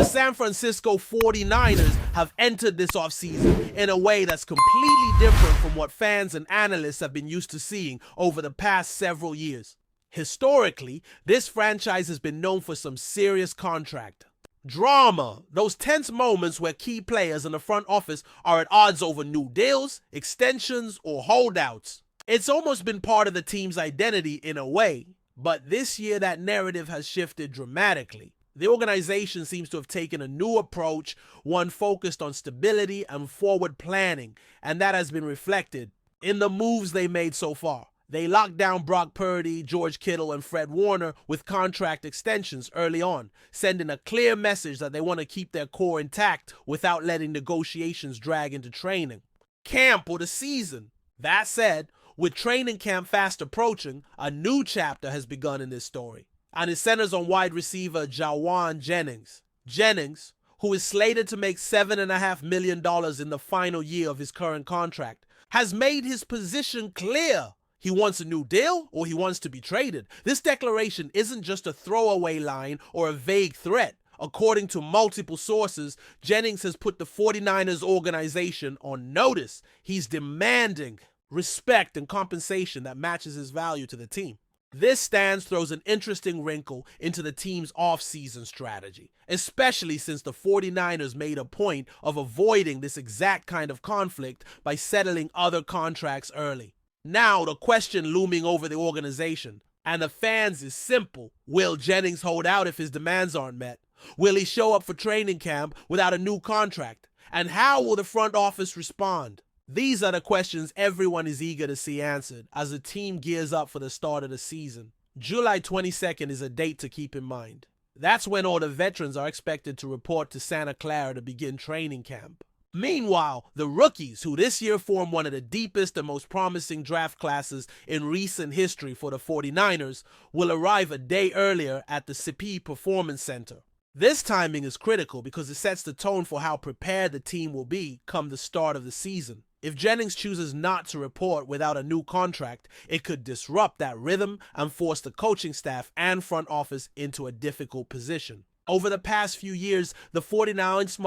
San Francisco 49ers have entered this offseason in a way that's completely different from what fans and analysts have been used to seeing over the past several years. Historically, this franchise has been known for some serious contract drama, those tense moments where key players in the front office are at odds over new deals, extensions, or holdouts. It's almost been part of the team's identity in a way, but this year that narrative has shifted dramatically. The organization seems to have taken a new approach, one focused on stability and forward planning, and that has been reflected in the moves they made so far. They locked down Brock Purdy, George Kittle, and Fred Warner with contract extensions early on, sending a clear message that they want to keep their core intact without letting negotiations drag into training camp or the season. That said, with training camp fast approaching, a new chapter has begun in this story, and it centers on wide receiver Jauan Jennings. Jennings, who is slated to make $7.5 million in the final year of his current contract, has made his position clear. He wants a new deal or he wants to be traded. This declaration isn't just a throwaway line or a vague threat. According to multiple sources, Jennings has put the 49ers organization on notice. He's demanding respect and compensation that matches his value to the team. This stance throws an interesting wrinkle into the team's off-season strategy, especially since the 49ers made a point of avoiding this exact kind of conflict by settling other contracts early. Now, the question looming over the organization and the fans is simple. Will Jennings hold out if his demands aren't met? Will he show up for training camp without a new contract? And how will the front office respond? These are the questions everyone is eager to see answered as the team gears up for the start of the season. July 22nd is a date to keep in mind. That's when all the veterans are expected to report to Santa Clara to begin training camp. Meanwhile, the rookies, who this year form one of the deepest and most promising draft classes in recent history for the 49ers, will arrive a day earlier at the CP Performance Center. This timing is critical because it sets the tone for how prepared the team will be come the start of the season. If Jennings chooses not to report without a new contract, it could disrupt that rhythm and force the coaching staff and front office into a difficult position. Over the past few years, the 49ers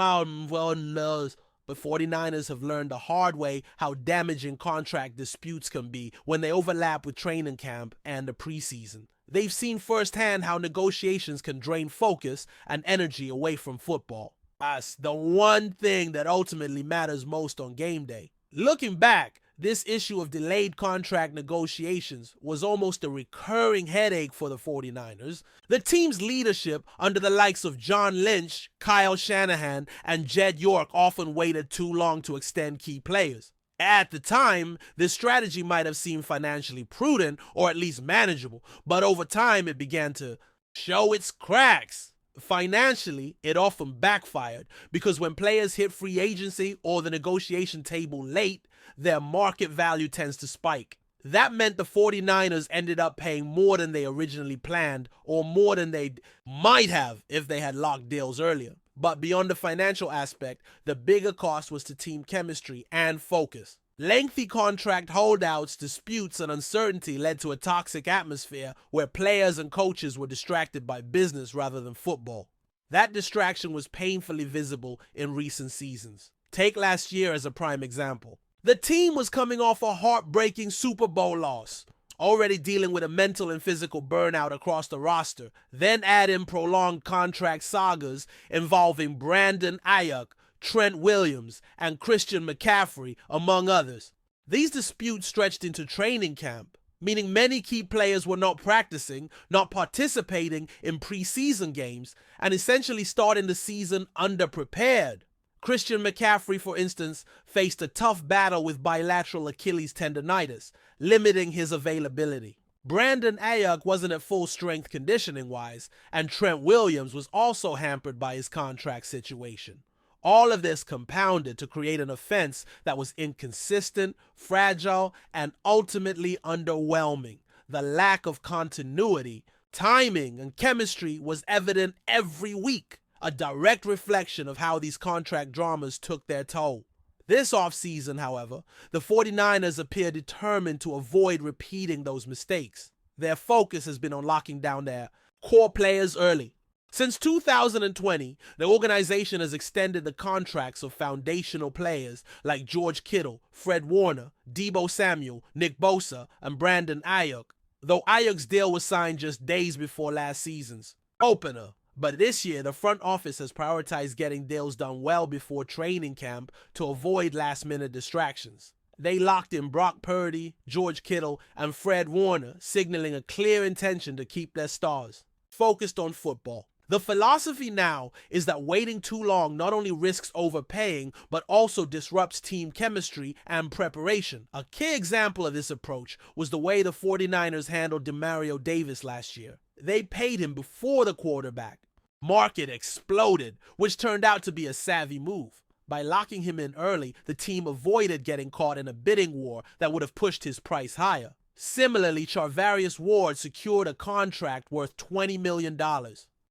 have learned the hard way how damaging contract disputes can be when they overlap with training camp and the preseason. They've seen firsthand how negotiations can drain focus and energy away from football. That's the one thing that ultimately matters most on game day. Looking back, this issue of delayed contract negotiations was almost a recurring headache for the 49ers. The team's leadership under the likes of John Lynch, Kyle Shanahan, and Jed York often waited too long to extend key players. At the time, this strategy might have seemed financially prudent or at least manageable, but over time it began to show its cracks. Financially, it often backfired because when players hit free agency or the negotiation table late, their market value tends to spike. That meant the 49ers ended up paying more than they originally planned or more than they might have if they had locked deals earlier. But beyond the financial aspect, the bigger cost was to team chemistry and focus. Lengthy contract holdouts, disputes, and uncertainty led to a toxic atmosphere where players and coaches were distracted by business rather than football. That distraction was painfully visible in recent seasons. Take last year as a prime example. The team was coming off a heartbreaking Super Bowl loss, already dealing with a mental and physical burnout across the roster. Then add in prolonged contract sagas involving Brandon Ayuk, Trent Williams, and Christian McCaffrey, among others. These disputes stretched into training camp, meaning many key players were not practicing, not participating in preseason games, and essentially starting the season underprepared. Christian McCaffrey, for instance, faced a tough battle with bilateral Achilles tendonitis, limiting his availability. Brandon Ayuk wasn't at full strength conditioning-wise, and Trent Williams was also hampered by his contract situation. All of this compounded to create an offense that was inconsistent, fragile, and ultimately underwhelming. The lack of continuity, timing, and chemistry was evident every week, a direct reflection of how these contract dramas took their toll. This offseason, however, the 49ers appear determined to avoid repeating those mistakes. Their focus has been on locking down their core players early. Since 2020, the organization has extended the contracts of foundational players like George Kittle, Fred Warner, Deebo Samuel, Nick Bosa, and Brandon Ayuk, though Ayuk's deal was signed just days before last season's opener. But this year, the front office has prioritized getting deals done well before training camp to avoid last-minute distractions. They locked in Brock Purdy, George Kittle, and Fred Warner, signaling a clear intention to keep their stars focused on football. The philosophy now is that waiting too long not only risks overpaying, but also disrupts team chemistry and preparation. A key example of this approach was the way the 49ers handled Demario Davis last year. They paid him before the quarterback market exploded, which turned out to be a savvy move. By locking him in early, the team avoided getting caught in a bidding war that would have pushed his price higher. Similarly, Charvarius Ward secured a contract worth $20 million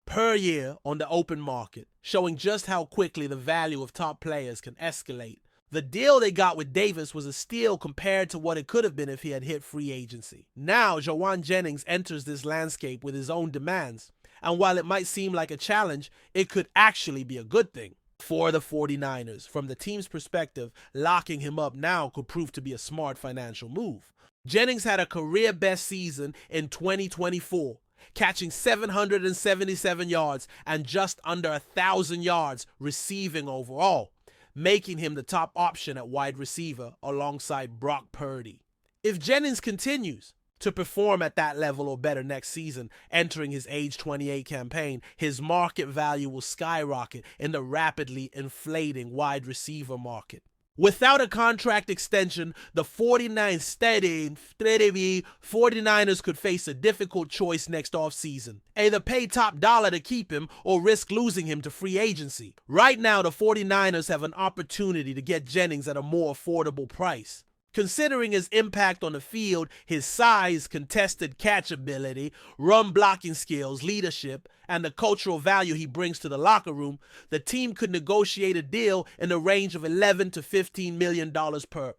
per year on the open market, showing just how quickly the value of top players can escalate. The deal they got with Davis was a steal compared to what it could have been if he had hit free agency. Now, Jauan Jennings enters this landscape with his own demands, and while it might seem like a challenge, it could actually be a good thing for the 49ers. From the team's perspective, locking him up now could prove to be a smart financial move. Jennings had a career-best season in 2024, catching 777 yards and just under 1,000 yards receiving overall, making him the top option at wide receiver alongside Brock Purdy. If Jennings continues to perform at that level or better next season, entering his age 28 campaign, his market value will skyrocket in the rapidly inflating wide receiver market. Without a contract extension, the 49ers could face a difficult choice next offseason. Either pay top dollar to keep him or risk losing him to free agency. Right now, the 49ers have an opportunity to get Jennings at a more affordable price. Considering his impact on the field, his size, contested catch ability, run blocking skills, leadership, and the cultural value he brings to the locker room, the team could negotiate a deal in the range of $11 to $15 million per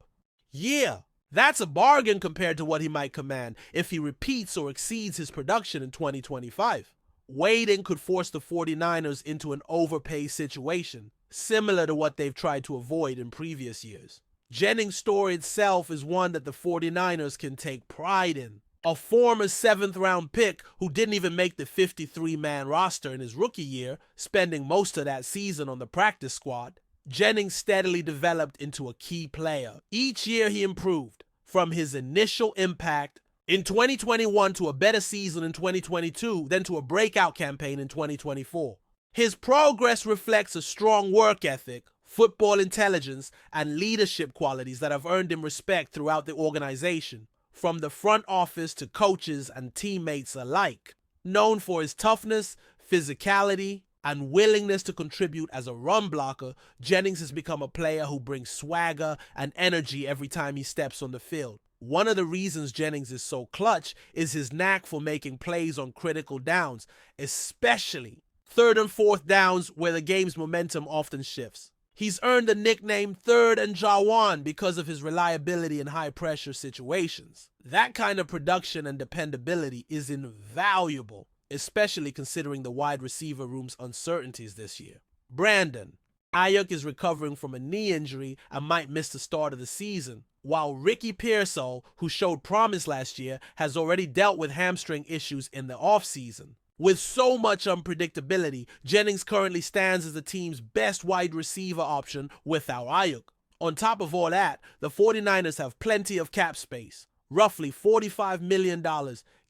year. That's a bargain compared to what he might command if he repeats or exceeds his production in 2025. Waiting could force the 49ers into an overpay situation, similar to what they've tried to avoid in previous years. Jennings' story itself is one that the 49ers can take pride in. A former 7th-round pick who didn't even make the 53-man roster in his rookie year, spending most of that season on the practice squad, Jennings steadily developed into a key player. Each year he improved, from his initial impact in 2021 to a better season in 2022, then to a breakout campaign in 2024. His progress reflects a strong work ethic, football intelligence, and leadership qualities that have earned him respect throughout the organization, from the front office to coaches and teammates alike. Known for his toughness, physicality, and willingness to contribute as a run blocker, Jennings has become a player who brings swagger and energy every time he steps on the field. One of the reasons Jennings is so clutch is his knack for making plays on critical downs, especially 3rd and 4th downs where the game's momentum often shifts. He's earned the nickname Third and Jauan because of his reliability in high-pressure situations. That kind of production and dependability is invaluable, especially considering the wide receiver room's uncertainties this year. Brandon Ayuk is recovering from a knee injury and might miss the start of the season, while Ricky Pearsall, who showed promise last year, has already dealt with hamstring issues in the offseason. With so much unpredictability, Jennings currently stands as the team's best wide receiver option without Ayuk. On top of all that, the 49ers have plenty of cap space, roughly $45 million,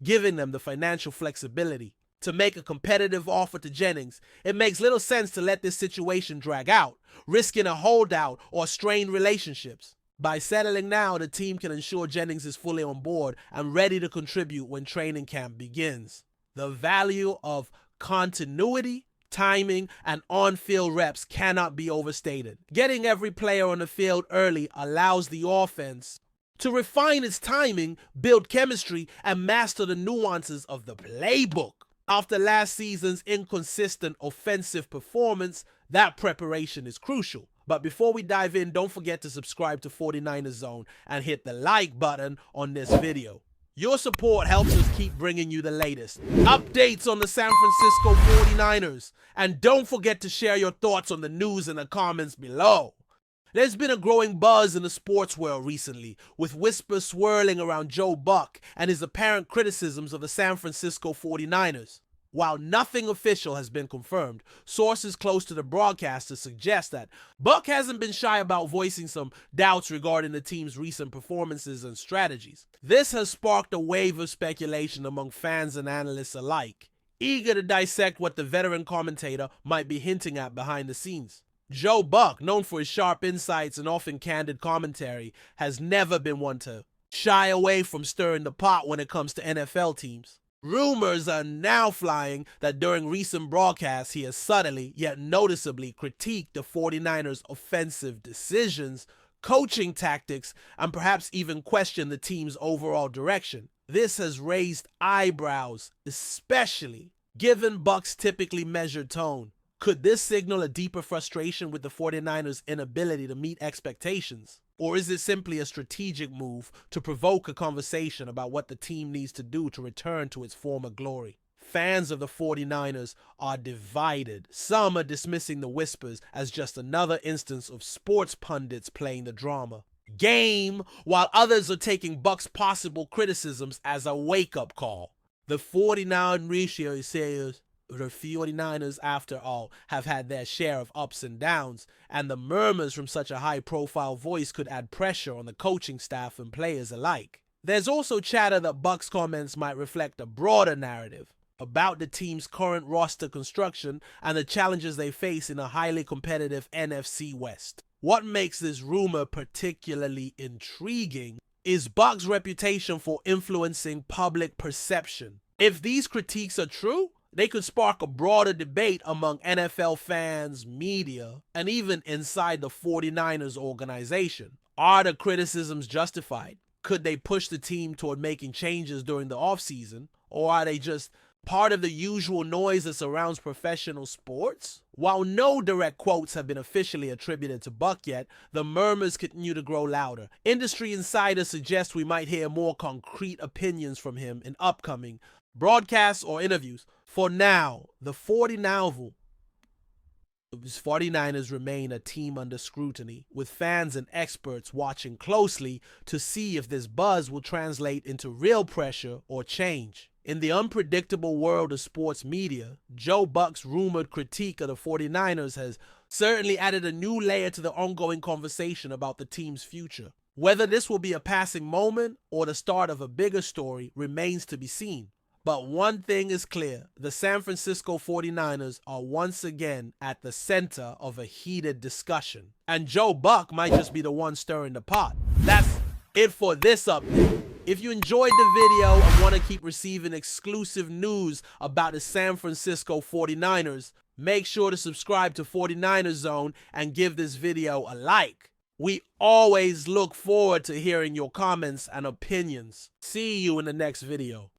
giving them the financial flexibility to make a competitive offer to Jennings. It makes little sense to let this situation drag out, risking a holdout or strained relationships. By settling now, the team can ensure Jennings is fully on board and ready to contribute when training camp begins. The value of continuity, timing, and on-field reps cannot be overstated. Getting every player on the field early allows the offense to refine its timing, build chemistry, and master the nuances of the playbook. After last season's inconsistent offensive performance, that preparation is crucial. But before we dive in, don't forget to subscribe to 49ers Zone and hit the like button on this video. Your support helps us keep bringing you the latest updates on the San Francisco 49ers. And don't forget to share your thoughts on the news in the comments below. There's been a growing buzz in the sports world recently, with whispers swirling around Joe Buck and his apparent criticisms of the San Francisco 49ers. While nothing official has been confirmed, sources close to the broadcaster suggest that Buck hasn't been shy about voicing some doubts regarding the team's recent performances and strategies. This has sparked a wave of speculation among fans and analysts alike, eager to dissect what the veteran commentator might be hinting at behind the scenes. Joe Buck, known for his sharp insights and often candid commentary, has never been one to shy away from stirring the pot when it comes to NFL teams. Rumors are now flying that during recent broadcasts he has subtly yet noticeably critiqued the 49ers' offensive decisions, coaching tactics, and perhaps even questioned the team's overall direction. This has raised eyebrows, especially given Buck's typically measured tone. Could this signal a deeper frustration with the 49ers' inability to meet expectations? Or is it simply a strategic move to provoke a conversation about what the team needs to do to return to its former glory? Fans of the 49ers are divided. Some are dismissing the whispers as just another instance of sports pundits playing the drama game, while others are taking Buck's possible criticisms as a wake-up call. The 49ers says the 49ers, after all, have had their share of ups and downs, and the murmurs from such a high-profile voice could add pressure on the coaching staff and players alike. There's also chatter that Buck's comments might reflect a broader narrative about the team's current roster construction and the challenges they face in a highly competitive NFC West. What makes this rumor particularly intriguing is Buck's reputation for influencing public perception. If these critiques are true, they could spark a broader debate among NFL fans, media, and even inside the 49ers organization. Are the criticisms justified? Could they push the team toward making changes during the offseason? Or are they just part of the usual noise that surrounds professional sports? While no direct quotes have been officially attributed to Buck yet, the murmurs continue to grow louder. Industry insiders suggest we might hear more concrete opinions from him in upcoming broadcasts or interviews. For now, the 49ers remain a team under scrutiny, with fans and experts watching closely to see if this buzz will translate into real pressure or change. In the unpredictable world of sports media, Joe Buck's rumored critique of the 49ers has certainly added a new layer to the ongoing conversation about the team's future. Whether this will be a passing moment or the start of a bigger story remains to be seen. But one thing is clear, the San Francisco 49ers are once again at the center of a heated discussion. And Joe Buck might just be the one stirring the pot. That's it for this update. If you enjoyed the video and want to keep receiving exclusive news about the San Francisco 49ers, make sure to subscribe to 49ers Zone and give this video a like. We always look forward to hearing your comments and opinions. See you in the next video.